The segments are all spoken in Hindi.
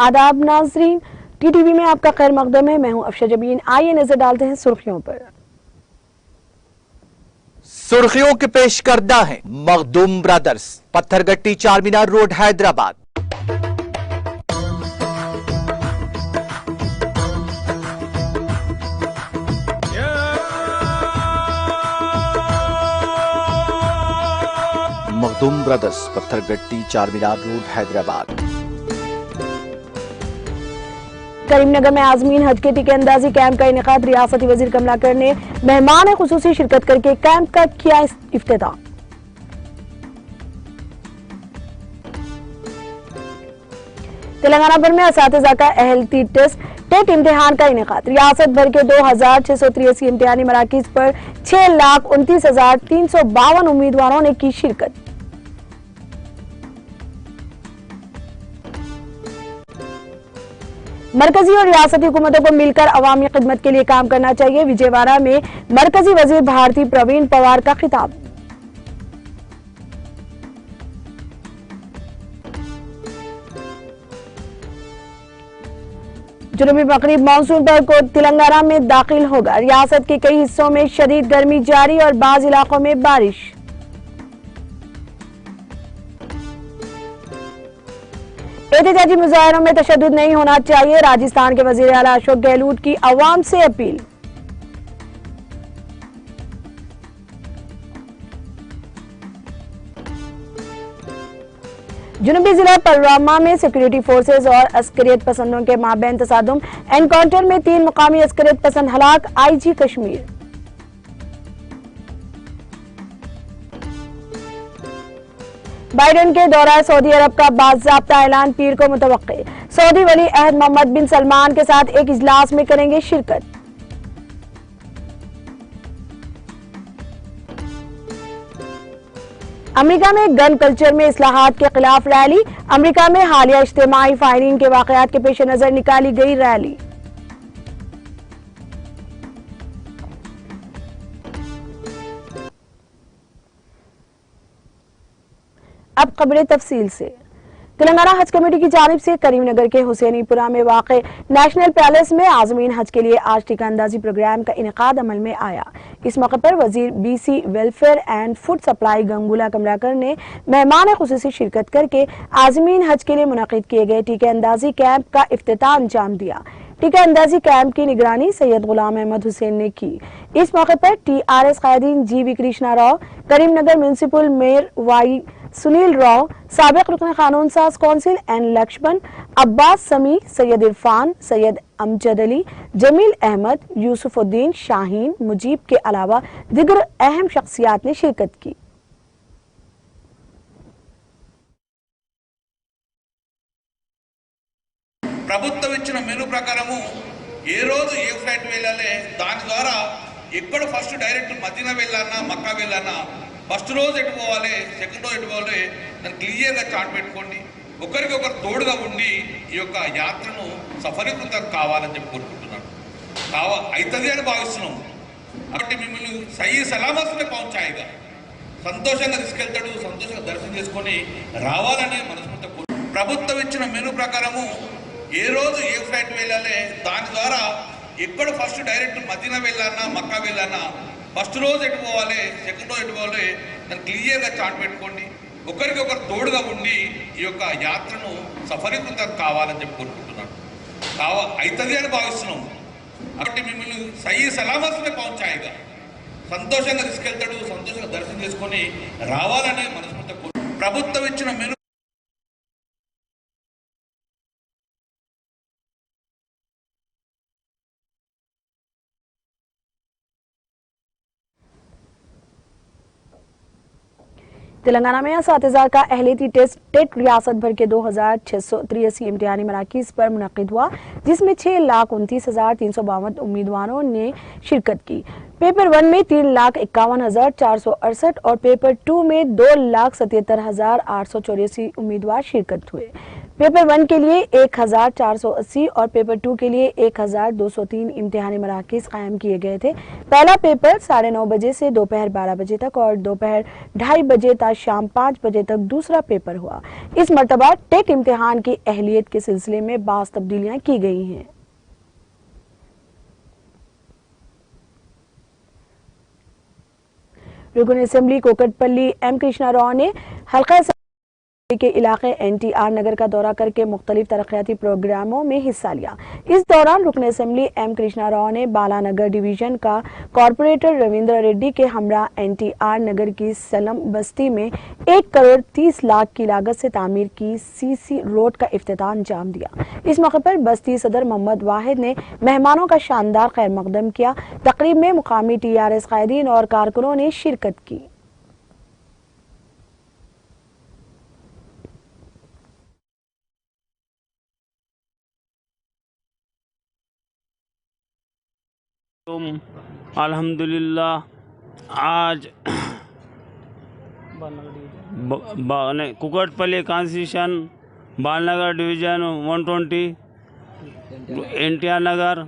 आदाब नाजरीन, टीटीवी में आपका खैर मकदम है। मैं हूं अफशा जबीन। आइए नजर डालते हैं सुर्खियों पर। सुर्खियों के पेश करदा है Makhdoom brothers, Pathergatti, Charminar road, Hyderabad. Makhdoom brothers, Pathergatti, Charminar road, Hyderabad. Karimnagar में आजमीन हज के टीके अंदाजी कैंप का इनेकाद। रियासती वजीर कमलाकर ने मेहमान खुसूसी शिरकत करके कैंप का किया इफ्तिताह। तेलंगाना भर में असातिज़ा का अहलती टेट इम्तिहान का इनेकाद। रियासत भर के 2683 इम्तिहानी मराकिज पर 6,29,352 उम्मीदवारों ने की शिरकत। मरकजी और रियासती हुकूमतों को मिलकर अवामी खिदमत के लिए काम करना चाहिए। विजयवाड़ा में मरकजी वजीर भारती प्रवीण पवार का खिताब। जनूबी मगरिब मानसून पर को तेलंगाना में दाखिल होगा। रियासत के कई हिस्सों में शदीद गर्मी जारी और बाज इलाकों में बारिश। एहतजाजी मुजाहरों में तशद्दुद नहीं होना चाहिए। राजस्थान के वजीर आला अशोक गहलोत की अवाम से अपील। जनूबी जिला पुलवामा में सिक्योरिटी फोर्सेज और अस्करियत पसंदों के माबैन तसादुम। एनकाउंटर में 3 मुकामी अस्करियत पसंद हलाक। आईजी कश्मीर। बाइडेन के दौरा सऊदी अरब का बाज़ाब्ता ऐलान पीर को मुतवक्के। सऊदी वली अहद मोहम्मद बिन सलमान के साथ एक इजलास में करेंगे शिरकत। अमेरिका में गन कल्चर में इस्लाहात के खिलाफ रैली। अमेरिका में हालिया इज्तिमाई फायरिंग के वाकयात के पेश नजर निकाली गई रैली। अब खबरें तफसील से। तेलंगाना हज कमेटी की जानिब से करीमनगर के हुसैनीपुरा में वाक़े नेशनल पैलेस में आज़मीन हज के लिए आज टीका अंदाजी प्रोग्राम का इनेकाद अमल में आया। इस मौके पर वजीर BC welfare and food supply Gangula Kamalakar ने मेहमान खुसूसी शिरकत करके आज़मीन हज के लिए मुनक़िद किए गए टीके अंदाजी कैंप का इफ्तिताह अंजाम दिया। टीका अंदाजी कैंप की निगरानी सैयद गुलाम अहमद हुसैन ने की। इस मौके पर TRS कायदीन GV Krishna Rao, Karimnagar municipal mayor Y Sunil Rao, साबिक रुकन कानून साज कौंसिल एन लक्ष्मण, अब्बास समी, सैयद इरफान, सैयद अमजद अली, जमील अहमद, यूसुफुद्दीन शाहीन, मुजीब के अलावा दिगर अहम शख्सियात ने शिरकत की। ప్రభుత్వం ఇచ్చిన మెను ప్రకారము ఏ రోజు ఏ ఫ్లైట్ వెళ్ళాలి, దాని ద్వారా ఎక్కడ ఫస్ట్ డైరెక్ట్ మదీనా వెళ్ళాలన్నా మక్కా వెళ్ళాలన్నా ఫస్ట్ రోజు ఎటు పోవాలి, సెకండ్ రోజు ఎటు పోవాలి, దాన్ని క్లియర్గా చార్ట్ పెట్టుకోండి. ఒకరికొకరు తోడుగా ఉండి ఈ యొక్క యాత్రను సఫలీకృతం కావాలని చెప్పి కోరుకుంటున్నాను. అవుతుంది అని భావిస్తున్నాం. కాబట్టి మిమ్మల్ని సహీ సలామత్తునే పౌంచాయిగా సంతోషంగా తీసుకెళ్తాడు, సంతోషంగా దర్శనం చేసుకొని రావాలని మనస్ఫూర్తిగా ప్రభుత్వం ఇచ్చిన మెను ప్రకారము ఏ రోజు ఏ ఫ్లైట్ వెళ్ళాలి, దాని ద్వారా ఎక్కడ ఫస్ట్ డైరెక్ట్ మదీనా వెళ్ళాలన్నా మక్కా వెళ్ళాలన్నా ఫస్ట్ రోజు ఎటు పోవాలి, సెకండ్ రోజు ఎటు పోవాలి, దాన్ని క్లియర్గా చార్ట్ పెట్టుకోండి. ఒకరికొకరు తోడుగా ఉండి ఈ యొక్క యాత్రను సఫలీకృతం కావాలని చెప్పి కోరుకుంటున్నాను. అవుతుంది అని భావిస్తున్నాం. కాబట్టి మిమ్మల్ని సహీ సలామత్తునే పౌంచాయిగా సంతోషంగా తీసుకెళ్తాడు, సంతోషంగా దర్శనం చేసుకొని రావాలని మనస్ఫూర్తిగా ప్రభుత్వం ఇచ్చిన మెను तेलंगाना में असातिज़ा का अहलियती टेट रियासत भर के 2683 इम्तिहानी मराकिज पर मुनक़िद हुआ, जिसमें 6,29,352 उम्मीदवारों ने शिरकत की। पेपर 1 में 3,51,468 और पेपर 2 में 2,77,884 उम्मीदवार शिरकत हुए। पेपर 1 के लिए 1480 और पेपर 2 के लिए 1203 इम्तिहानी मराकज़ कायम किए गए थे। पहला पेपर 9:30 बजे से दोपहर 12 बजे तक और दोपहर 2:30 बजे तक शाम 5 बजे तक दूसरा पेपर हुआ। इस मरतबा टेक इम्तिहान की अहलियत के सिलसिले में बाज़ तब्दीलियां की गई हैं। रुकन असेंबली कोकटपल्ली एम कृष्णा राव ने हल्का के इलाके NTR नगर का दौरा करके मुख्तलिफ तरक्याती प्रोग्रामों में हिस्सा लिया। इस दौरान रुकन असेंबली एम कृष्णा राव ने बालानगर डिवीजन का कॉरपोरेटर रविंद्र रेड्डी के हमरा NTR नगर की सलम बस्ती में 1 करोड़ 30 लाख की लागत से तामीर की CC रोड का इफ्तिताह अंजाम दिया। इस मौके पर बस्ती सदर मोहम्मद वाहिद ने मेहमानों का शानदार खैर मकदम किया। तकरीब में मुकामी TRS कायदीन और कारकुनों ने शिरकत की। अल्हम्दुलिल्लाह आज Kukatpally constitution Balanagar division 120 NTR नगर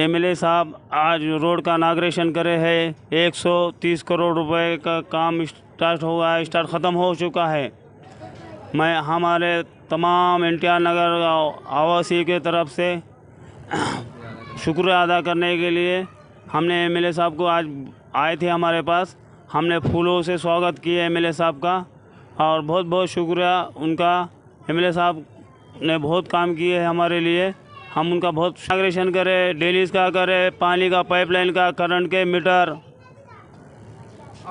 MLA साहब आज रोड का इनाग्रेशन करे है। 130 करोड़ रुपए का काम स्टार्ट ख़त्म हो चुका है। मैं हमारे तमाम NTR नगर आवासी के तरफ से शुक्रिया अदा करने के लिए हमने MLA साहब को आज आए थे हमारे पास, हमने फूलों से स्वागत किया MLA साहब का और बहुत बहुत शुक्रिया उनका। MLA साहब ने बहुत काम किए हैं हमारे लिए, हम उनका बहुत इनाग्रेशन करें, डेलीज का करें, पानी का पाइपलाइन का, करंट के मीटर,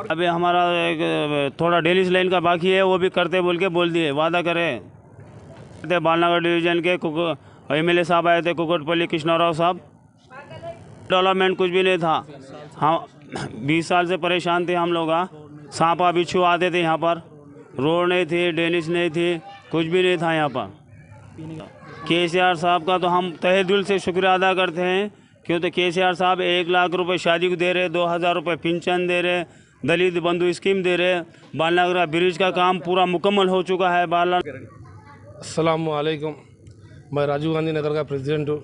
अभी हमारा एक थोड़ा डेलीज लाइन का बाकी है वो भी करते बोल दिए, वादा करें। बालनगर डिवीज़न के MLA साहब आए थे कुकटपल्ली कृष्णा राव साहब। डेवलपमेंट कुछ भी नहीं था, हम 20 साल से परेशान थे हम लोग। सांपा बिच्छू आते थे यहाँ पर, रोड नहीं थी, ड्रेनेज नहीं थी, कुछ भी नहीं था यहाँ पर। KCR साहब का तो हम तहे दिल से शुक्रिया अदा करते हैं, क्योंकि KCR साहब 1 लाख रुपए शादी को दे रहे, 2000 रुपये पेंशन दे रहे, दलित बंधु स्कीम दे रहे। बालनगर ब्रिज का काम पूरा मुकम्मल हो चुका है। अस्सलाम वालेकुम, मैं राजीव गांधी नगर का प्रेसिडेंट हूँ।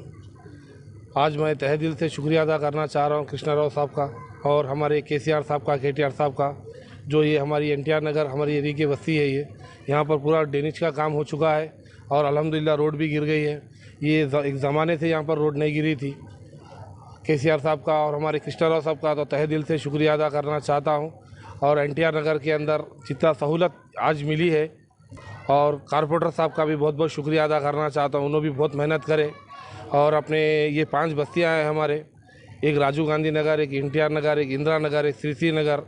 आज मैं तहे दिल से शुक्रिया अदा करना चाह रहा हूँ कृष्णा राव साहब का और हमारे KCR साहब का, KTR साहब का, जो ये हमारी NTR नगर हमारी एरिया की बस्ती है। ये यहाँ पर पूरा ड्रेनेज का काम हो चुका है और अल्हम्दुलिल्लाह रोड भी गिर गई है। ये एक ज़माने से यहाँ पर रोड नहीं गिरी थी। KCR साहब का और हमारे कृष्णा राव साहब का तो तहे दिल से शुक्रिया अदा करना चाहता हूँ। और NTR नगर के अंदर जितना सहूलत आज मिली है, और कारपोरेटर साहब का भी बहुत बहुत शुक्रिया अदा करना चाहता हूँ। उन्होंने भी बहुत मेहनत करे और अपने ये 5 बस्तियाँ हैं हमारे, एक राजीव गांधी नगर, एक NTR नगर, एक इंदिरा नगर, एक श्री नगर,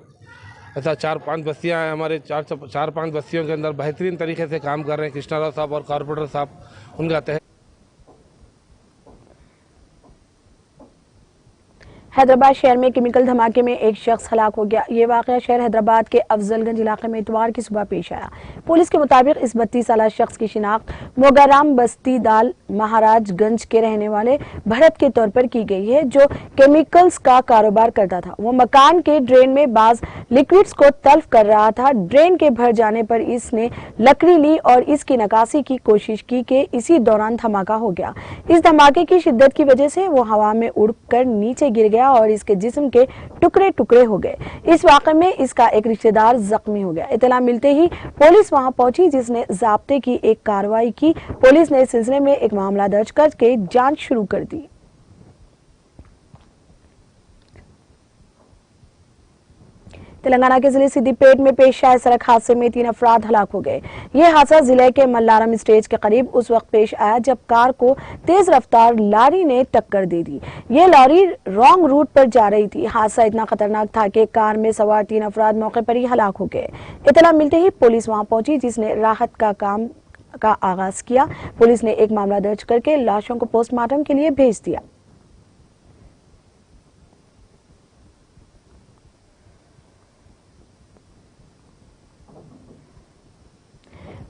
ऐसा 4-5 बस्तियाँ हैं हमारे। 4-5 बस्तियों के अंदर बेहतरीन तरीके से काम कर रहे हैं कृष्णा राव साहब और कारपोरेटर साहब। उनका तहे हैदराबाद शहर में केमिकल धमाके में एक शख्स हलाक हो गया। ये वाकया शहर हैदराबाद के अफजलगंज इलाके में इतवार की सुबह पेश आया। पुलिस के मुताबिक इस 32 साला शख्स की शिनाख्त मोगाराम बस्ती दाल महाराजगंज के रहने वाले भरत के तौर पर की गई है, जो केमिकल्स का कारोबार करता था। वो मकान के ड्रेन में बाज लिक्विड्स को तल्फ कर रहा था। ड्रेन के भर जाने पर इसने लकड़ी ली और इसकी नकासी की कोशिश की कि इसी दौरान धमाका हो गया। इस धमाके की शिद्दत की वजह से वो हवा में उड़कर नीचे गिर गया और इसके जिस्म के टुकड़े टुकड़े हो गए। इस वाक़े में इसका एक रिश्तेदार जख्मी हो गया। इत्तला मिलते ही पुलिस वहां पहुंची, जिसने ज़ाब्ते की एक कार्रवाई की। पुलिस ने इस सिलसिले में एक मामला दर्ज करके जांच शुरू कर दी। तेलंगाना के जिले सिद्दीपेट में पेश आए सड़क हादसे में 3 अफराद हलाक हो गए। यह हादसा जिले के मल्लारम स्टेज के करीब उस वक्त पेश आया जब कार को तेज रफ्तार लॉरी ने टक्कर दे दी। यह लॉरी रॉन्ग रूट पर जा रही थी। हादसा इतना खतरनाक था कि कार में सवार 3 अफराद मौके पर ही हलाक हो गए। इत्तला मिलते ही पुलिस वहां पहुंची, जिसने राहत का काम का आगाज किया। पुलिस ने एक मामला दर्ज करके लाशों को पोस्टमार्टम के लिए भेज दिया।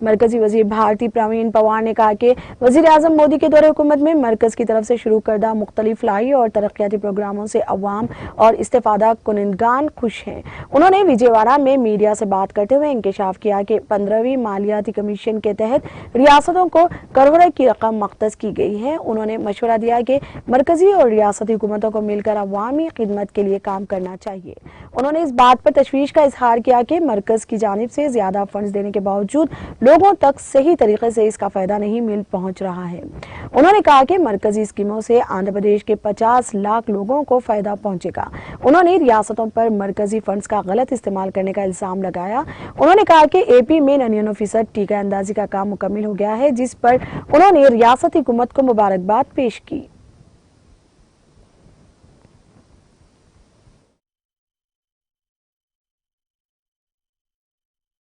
मरकजी वजीर भारती प्रवीण पवार ने कहा कि वजीर आजम मोदी के दौरे हुकूमत में मरकज की तरफ से शुरू करदा मुख्तलिफ फलाही और तरक्याती प्रोग्रामों से अवाम और इस्तेफादा कुनिंदगान खुश हैं। उन्होंने विजयवाड़ा में मीडिया से बात करते हुए इंकशाफ किया कि 15वीं मालियाती कमीशन के तहत रियासतों को करोड़ों की रकम मख्तस की गई है। उन्होंने मशवरा दिया कि मरकजी और रियासती हुकूमतों को मिलकर अवामी खिदमत के लिए काम करना चाहिए। उन्होंने इस बात पर तशवीश का इजहार किया कि मरकज की जानिब से ज्यादा फंड्स देने के बावजूद लोगों तक सही तरीके से इसका फायदा नहीं मिल पहुंच रहा है। उन्होंने कहा कि मरकजी स्कीमों से आंध्र प्रदेश के 50 लाख लोगों को फायदा पहुंचेगा। उन्होंने रियासतों पर मरकजी फंड्स का गलत इस्तेमाल करने का इल्जाम लगाया। उन्होंने कहा कि एपी में 99% टीका अंदाजी का काम मुकम्मिल हो गया है, जिस पर उन्होंने रियासती हुकूमत को मुबारकबाद पेश की।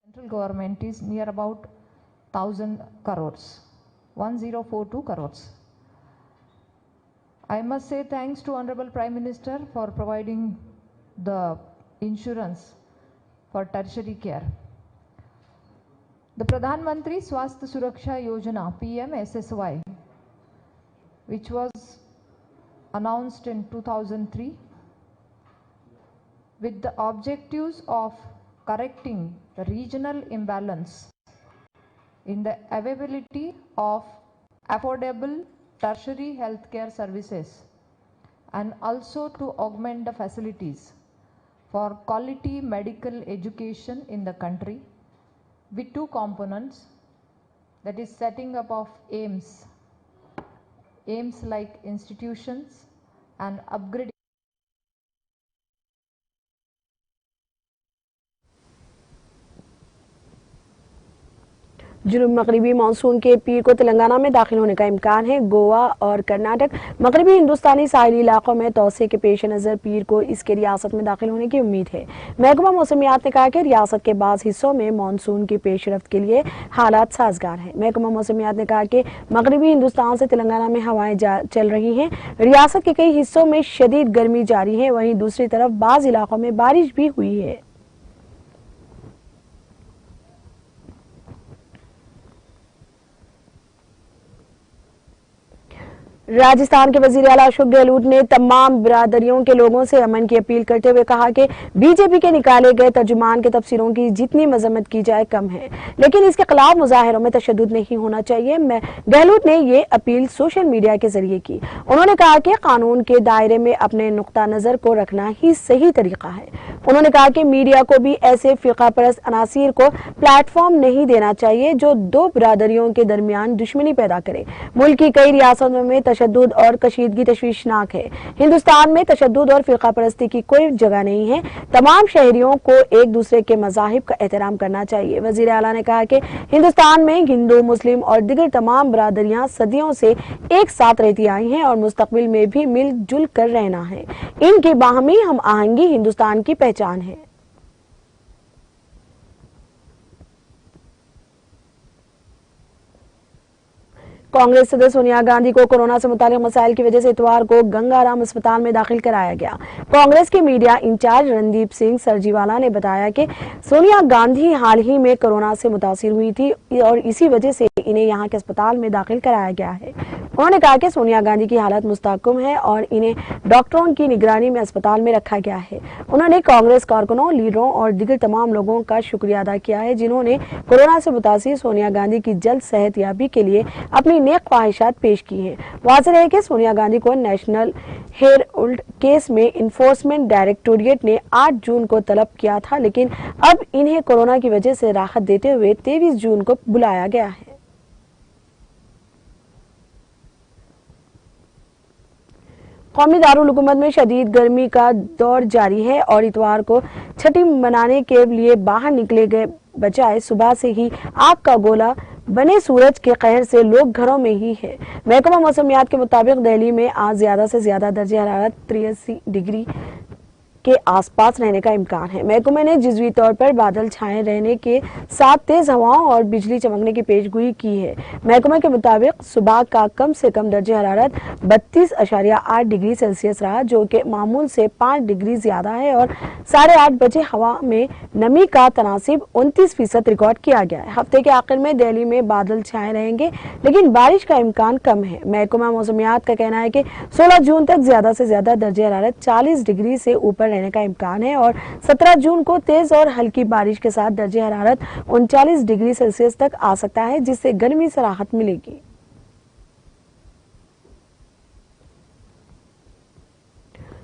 Central government is near about 1000 crores, 1042 crores. I must say thanks to Honorable Prime Minister for providing the insurance for tertiary care. The Pradhan Mantri Swasthya Suraksha Yojana PMSSY, which was announced in 2003 with the objectives of correcting the regional imbalance in the availability of affordable tertiary healthcare services and also to augment the facilities for quality medical education in the country with two components, that is setting up of AIIMS like institutions and upgrading जुनूब मगरबी मानसून के पीर को तेलंगाना में दाखिल होने का इम्कान है। गोवा और कर्नाटक मगरबी हिंदुस्तानी साहिली इलाकों में तोसे के पेश नज़र पीर को इसके रियासत में दाखिल होने की उम्मीद है। महकमा मौसमियात ने कहा कि रियासत के बाज़ हिस्सों में मानसून की पेशरफ्त के लिए हालात साजगार हैं। महकमा मौसमियात ने कहा कि मगरबी हिंदुस्तान से तेलंगाना में हवाएं चल रही हैं। रियासत के कई हिस्सों में शदीद गर्मी जारी है, वहीं दूसरी तरफ बाज़ इलाकों में बारिश भी हुई है। राजस्थान के वजीर आला अशोक गहलोत ने तमाम बिरादरियों के लोगों से अमन की अपील करते हुए कहा कि बीजेपी के निकाले गए तर्जुमान के तफसीरों की जितनी मजम्मत की जाए कम है, लेकिन इसके खिलाफ मुजाहिरों में तशद्दुद नहीं होना चाहिए। गहलोत ने ये अपील सोशल मीडिया के जरिए की। उन्होंने कहा कि कानून के दायरे में अपने नुक्ता नजर को रखना ही सही तरीका है। उन्होंने कहा कि मीडिया को भी ऐसे फिरका परस्त अनासिर को प्लेटफॉर्म नहीं देना चाहिए जो दो बिरादरियों के दरमियान दुश्मनी पैदा करे। मुल्क की कई रियासतों में तशद्दुद और कशीदगी तशवीशनाक है। हिंदुस्तान में तशद्दुद और फिरका परस्ती की कोई जगह नहीं है। तमाम शहरियों को एक दूसरे के मज़ाहिब का एहतराम करना चाहिए। वज़ीर आला ने कहा कि हिंदुस्तान में हिंदू, मुस्लिम और दीगर तमाम बिरादरियां सदियों से एक साथ रहती आई हैं और मुस्तकबिल में भी मिलजुल कर रहना है। इनकी बाहमी हम आहंगी हिंदुस्तान की पहचान है। कांग्रेस सदस्य सोनिया गांधी को कोरोना से मुतालिक मसाइल की वजह से इतवार को गंगाराम अस्पताल में दाखिल कराया गया। कांग्रेस के मीडिया इंचार्ज रणदीप सिंह सरजीवाला ने बताया कि सोनिया गांधी हाल ही में कोरोना से मुतासिर हुई थी और इसी वजह से इन्हें यहां के अस्पताल में दाखिल कराया गया है। उन्होंने कहा कि सोनिया गांधी की हालत मुस्तहकम है और इन्हें डॉक्टरों की निगरानी में अस्पताल में रखा गया है। उन्होंने कांग्रेस कारकुनों, लीडरों और दीगर तमाम लोगों का शुक्रिया अदा किया है जिन्होंने कोरोना से मुतासिर सोनिया गांधी की जल्द सेहतयाबी के लिए अपनी नेक ख्वाहिशात पेश की हैं। वाज़ेह है कि सोनिया गांधी को नेशनल हेराल्ड केस में इन्फोर्समेंट डायरेक्टोरेट ने 8 जून को तलब किया था, लेकिन अब इन्हें कोरोना की वजह से राहत देते हुए 23 जून को बुलाया गया है। कौमी दारुल हुकूमत में शदीद गर्मी का दौर जारी है और इतवार को छठी मनाने के लिए बाहर निकले गए बजाय सुबह से ही आग का गोला बने सूरज के कहर से लोग घरों में ही है। महकमा मौसमियात के मुताबिक दिल्ली में आज ज्यादा से ज्यादा दर्जे हरारत 83 डिग्री के आसपास रहने का इम्कान है। महकमे ने जुज़वी तौर पर बादल छाए रहने के साथ तेज हवाओं और बिजली चमकने की पेशगोई की है। महकमे के मुताबिक सुबह का कम से कम दर्जे हरारत 32.8 डिग्री सेल्सियस रहा, जो कि मामूल से 5 डिग्री ज्यादा है, और 8:30 बजे हवा में नमी का तनासिब 29% रिकॉर्ड किया गया है। हफ्ते के आखिर में दिल्ली में बादल छाए रहेंगे, लेकिन बारिश का इम्कान कम है। महकमा मौसमियात का कहना है कि 16 जून तक ज्यादा से ज्यादा दर्जे हरारत 40 डिग्री से ऊपर रहने का इम्कान है, और 17 जून को तेज और हल्की बारिश के साथ दर्जे हरारत 39 डिग्री सेल्सियस तक आ सकता है, जिससे गर्मी से राहत मिलेगी।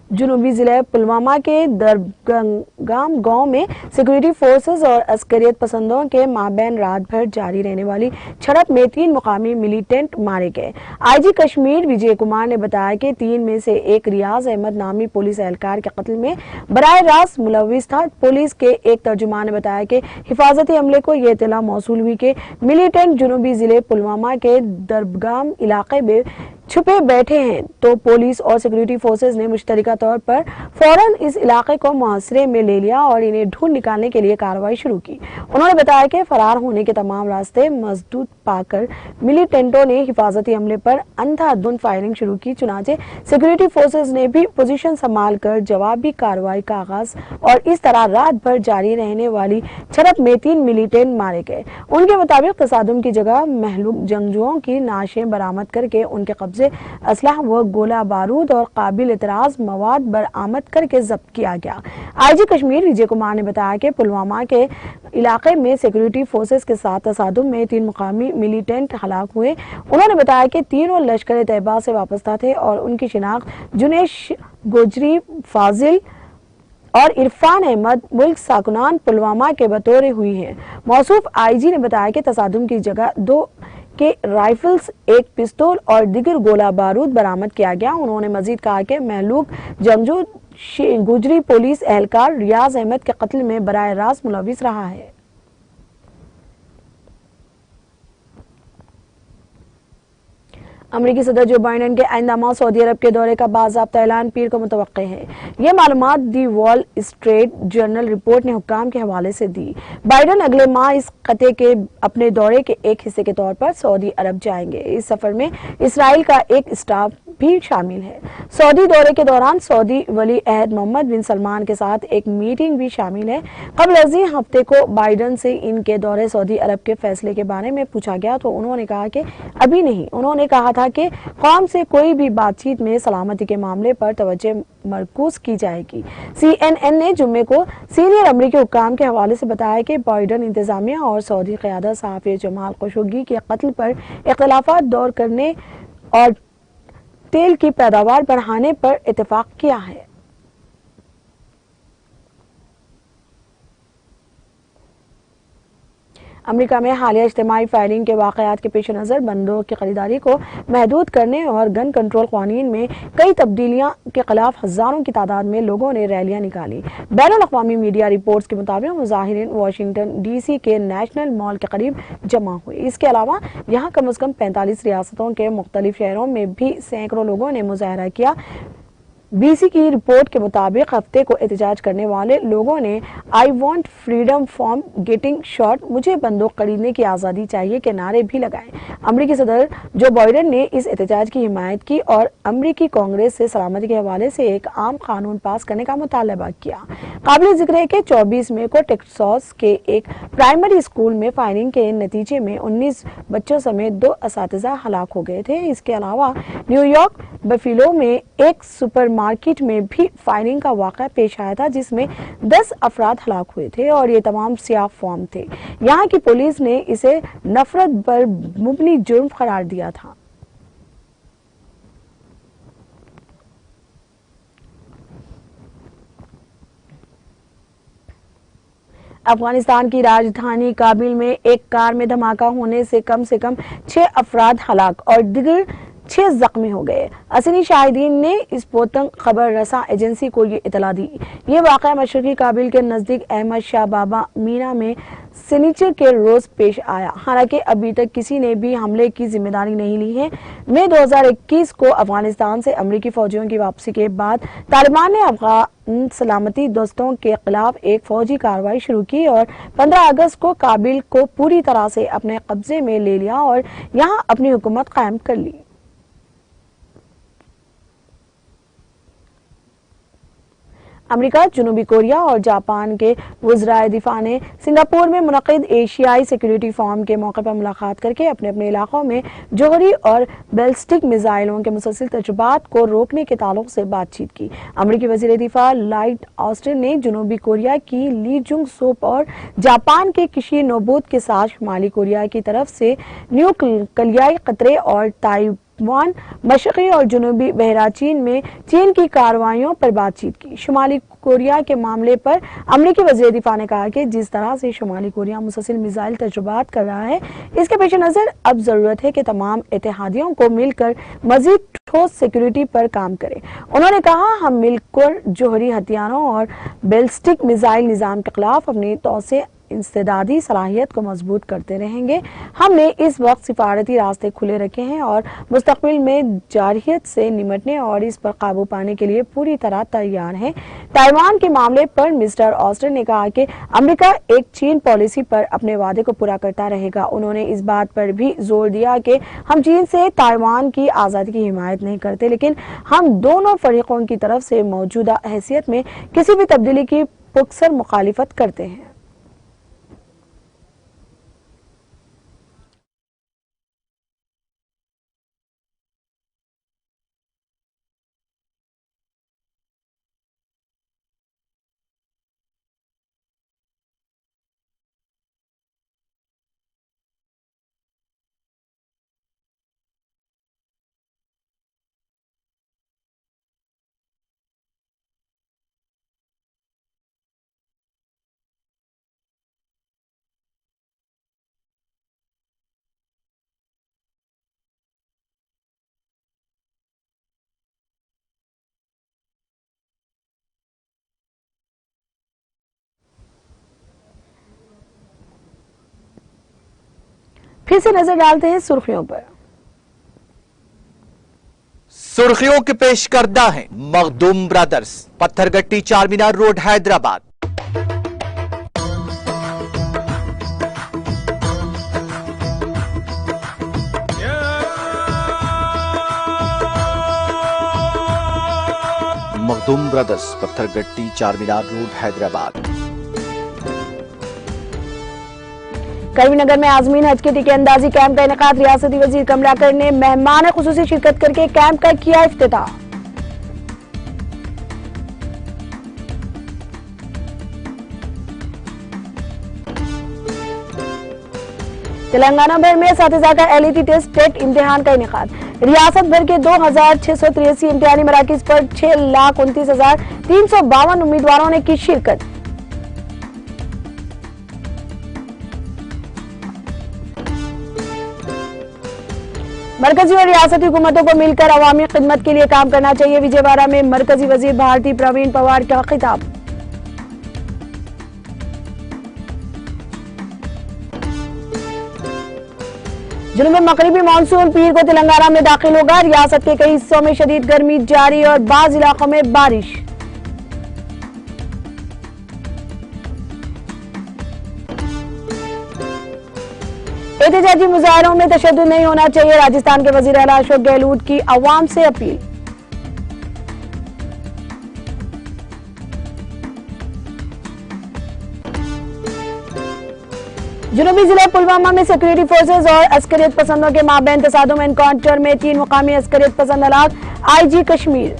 जुनूबी जिले पुलवामा के दरगाम गांव में सिक्योरिटी फोर्सेस और अस्करियत पसंदों के माबैन रात भर जारी रहने वाली झड़प में 3 मुकामी मिलिटेंट मारे गए। आईजी कश्मीर विजय कुमार ने बताया कि 3 में से एक रियाज अहमद नामी पुलिस एहलकार के कत्ल में बराह रास्त मुलविस था। पुलिस के एक तर्जुमान ने बताया कि हिफाजती अमले को यह इत्तला मौसूल हुई कि मिलिटेंट जुनूबी जिले पुलवामा के दरगाम इलाके में छुपे बैठे हैं, तो पुलिस और सिक्योरिटी फोर्सेस ने मुश्तरका तौर पर फौरन इस इलाके को मुहासरे में ले लिया और इन्हें ढूंढ निकालने के लिए कार्रवाई शुरू की। उन्होंने बताया कि फरार होने के तमाम रास्ते मसदूद पाकर मिलिटेंटों ने हिफाजती हमले पर अंधाधुंध फायरिंग शुरू की। चुनाचे सिक्योरिटी फोर्सेस ने भी पोजीशन संभाल कर जवाबी कार्रवाई का आगाज, और इस तरह रात भर जारी रहने वाली झड़प में 3 मिलिटेंट मारे गए। उनके मुताबिक तसादुम की जगह महलूक जंगजुओं की नाशें बरामद करके उनके कब्जे असलहा व गोला बारूद और काबिल इतराज मवाद बरामद करके जब्त किया गया। आईजी कश्मीर विजय कुमार ने बताया कि पुलवामा के इलाके में सिक्योरिटी फोर्सेस के साथ तसादुम में 3 मुकामी मिलिटेंट हलाक हुए। उन्होंने बताया कि तीनों लश्कर तैयबा से वाबस्ता थे और उनकी शिनाख्त जुनेश गोजरी, फाजिल और इरफान अहमद मुल्क साकुनान पुलवामा के बतौर हुई है। मौसूफ आईजी ने बताया कि तसादुम की जगह 2 के राइफल्स, 1 पिस्तौल और दिगर गोला बारूद बरामद किया गया। उन्होंने मजीद कहा कि महलूक जंगजू गुजरी पुलिस एहलकार रियाज अहमद के कत्ल में बराह रास्त मुलविस रहा है। अमेरिकी सदर जो बाइडेन के आइंदा माह सऊदी अरब के दौरे का बाज़ाब्ता ऐलान पीर को मुतवक्के है। ये मालूमात the wall street journal report ने हुक्काम के हवाले से दी। बाइडेन अगले माह इस खत्े के अपने दौरे के एक हिस्से के तौर पर सऊदी अरब जाएंगे। इस सफर में इसराइल का एक स्टाफ भी शामिल है। सऊदी दौरे के दौरान सऊदी वली अहद मोहम्मद बिन सलमान के साथ एक मीटिंग भी शामिल है। कबल अज़ी हफ्ते को बाइडेन से इनके दौरे सऊदी अरब के फैसले के बारे में पूछा गया तो उन्होंने कहा कि अभी नहीं। उन्होंने कहा था कि कौम से कोई भी बातचीत में सलामती के मामले पर तवज्जो मरकूज की जाएगी। CNN ने जुम्मे को सीनियर अमरीकी हुक्काम के हवाले से बताया कि बाइडेन इंतजामिया और सऊदी क़यादत सहाफ़ी जमाल खशोगी के कत्ल पर इख्तिलाफात दूर करने और तेल की पैदावार बढ़ाने पर इत्तेफाक किया है। अमेरिका में हालिया इज्तिमाई फायरिंग के वाक़यात के पेश नज़र बंदूक की खरीदारी को महदूद करने और गन कंट्रोल कानून में कई तब्दीलियां के खिलाफ हज़ारों की तादाद में लोगों ने रैलियां निकाली। बैनुल अक़वामी मीडिया रिपोर्ट्स के मुताबिक मुज़ाहिरीन वाशिंगटन DC के नेशनल मॉल के करीब जमा हुए। इसके अलावा यहाँ कम अज़ कम 45 रियासतों के मुख्तलिफ शहरों में भी सैकड़ों लोगों ने मुजाहरा किया। BC की रिपोर्ट के मुताबिक हफ्ते को एहतजाज करने वाले लोगों ने I want freedom from getting shot, मुझे बंदूक खरीदने की आज़ादी चाहिए के नारे भी लगाए। अमरीकी सदर जो बाइडेन ने इस एहतजाज की हिमायत की और अमरीकी कांग्रेस से सलामती के हवाले से एक आम कानून पास करने का मुतालबा किया। काबिल जिक्र है कि 24 मई को टेक्सास के एक प्राइमरी स्कूल में फायरिंग के नतीजे में 19 बच्चों समेत 2 असातिज़ा हलाक हो गए थे। इसके अलावा न्यूयॉर्क बफेलो में एक सुपर मार्केट में भी फायरिंग का वाक़या पेश आया था, जिसमें 10 अफराद हलाक हुए थे और ये तमाम सियाह फॉर्म थे। यहाँ की पुलिस ने इसे नफरत पर मुबनी जुर्म करार दिया था। अफगानिस्तान की राजधानी काबिल में एक कार में धमाका होने से कम 6 अफराद हलाक और दिगर 6 जख्मी हो गए। असली शाहिदीन ने इस पोतंग खबर रसा एजेंसी को ये इतला दी। ये वाक़या मशरक़ी काबिल के नज़दीक अहमद शाह बाबा मीना में शनिचर के रोज पेश आया। हालांकि अभी तक किसी ने भी हमले की जिम्मेदारी नहीं ली है। मई 2021 को अफगानिस्तान से अमरीकी फौजियों की वापसी के बाद तालिबान ने अफगान सलामती दस्तों के खिलाफ एक फौजी कार्रवाई शुरू की और 15 अगस्त को काबिल को पूरी तरह से अपने कब्जे में ले लिया और यहाँ अपनी हुकूमत कायम कर ली। अमेरिका, जनूबी कोरिया और जापान के वज़राए दिफा ने सिंगापुर में मुनक़िद एशियाई सिक्योरिटी फोरम के मौके पर मुलाकात करके अपने अपने इलाकों में जोहरी और बैलिस्टिक मिसाइलों के मुसलसल तजुर्बात को रोकने के ताल्लुक से बातचीत की। अमेरिकी वज़ीर दिफा लॉयड ऑस्टिन ने जनूबी कोरिया की ली जुंग सूक और जापान के किशी नोबुत के साथ शुमाली कोरिया की तरफ से न्यूक्लियाई खतरे और ताइवान, मशरक़ी और जनूबी बहरा चीन में चीन की कार्रवाइयों पर बातचीत की। शुमाली कोरिया के मामले पर अमेरिकी वज़ीर दिफा ने कहा कि जिस तरह से शुमाली कोरिया मुसलसल मिसाइल तजुर्बात कर रहा है, इसके पेश नज़र अब ज़रूरत है कि तमाम इत्तेहादियों को मिलकर मज़ीद ठोस सिक्योरिटी पर काम करें। उन्होंने कहा, हम मिलकर जोहरी हथियारों और बैलिस्टिक मिसाइल निज़ाम के खिलाफ अपनी तौसे इंसदादी सलाहियत को मजबूत करते रहेंगे। हमने इस वक्त सिफारती रास्ते खुले रखे हैं और मुस्तकबिल में जारहियत से निमटने और इस पर काबू पाने के लिए पूरी तरह तैयार हैं। ताइवान के मामले पर मिस्टर ऑस्टिन ने कहा कि अमेरिका एक चीन पॉलिसी पर अपने वादे को पूरा करता रहेगा। उन्होंने इस बात पर भी जोर दिया कि हम चीन से ताइवान की आज़ादी की हिमायत नहीं करते, लेकिन हम दोनों फरीकों की तरफ से मौजूदा हैसियत में किसी भी तब्दीली की पुरअसर मुखालिफत करते हैं। फिर से नजर डालते हैं सुर्खियों पर। सुर्खियों के पेश करदा है Makhdoom brothers, Pathergatti Charminar road, Hyderabad. Makhdoom brothers, Pathergatti Charminar road, Hyderabad. Karimnagar में आज़मीन हज के टीके अंदाजी कैंप का इनेकाद। रियासती वजीर कमलाकर ने मेहमान खुसूसी शिरकत करके कैंप का किया इफ्तिताह। तेलंगाना भर में सातिजा का एलईटी टेस्ट टेट इम्तिहान का इनेकाद। रियासत भर के 2683 इम्तिहानी मराकिज पर 6,29,352 उम्मीदवारों ने की शिरकत। मरकजी और रियासती हुकूमतों को मिलकर अवामी खिदमत के लिए काम करना चाहिए। विजयवाड़ा में मरकजी वजीर भारती प्रवीण पवार का खिताब। जुनूबी मगरिबी मानसून पीर को तेलंगाना में दाखिल होगा। रियासत के कई हिस्सों में शदीद गर्मी जारी और बाज इलाकों में बारिश। एहतजाजी मुजाहरों में तशद्दुद नहीं होना चाहिए। राजस्थान के वजीर आला अशोक गहलोत की अवाम से अपील। जुनूबी जिला पुलवामा में सिक्योरिटी फोर्सेज और अस्करियत पसंदों के माबैन तसादुम एनकाउंटर में 3 मुकामी अस्करियत पसंद हलाक। आईजी कश्मीर।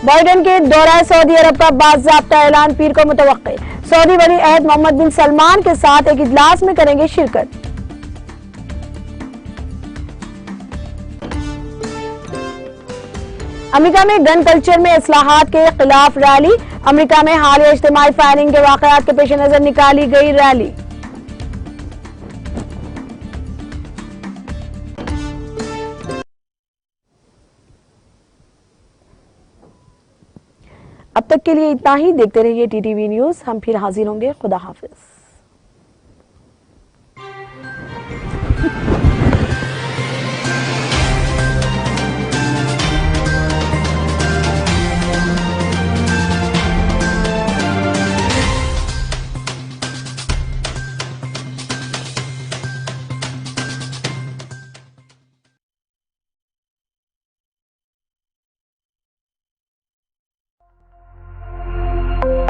बाइडेन के दौरा सऊदी अरब का बाज़ाब्ता ऐलान पीर को मुतवक्के। सऊदी वली अहद मोहम्मद बिन सलमान के साथ एक इजलास में करेंगे शिरकत। अमेरिका में गन कल्चर में इस्लाहात के खिलाफ रैली। अमेरिका में हालिया इज्तिमाई फायरिंग के वाकयात के पेश नजर निकाली गई रैली। अब तक के लिए इतना ही। देखते रहिए टीटीवी न्यूज। हम फिर हाजिर होंगे। खुदा हाफिज।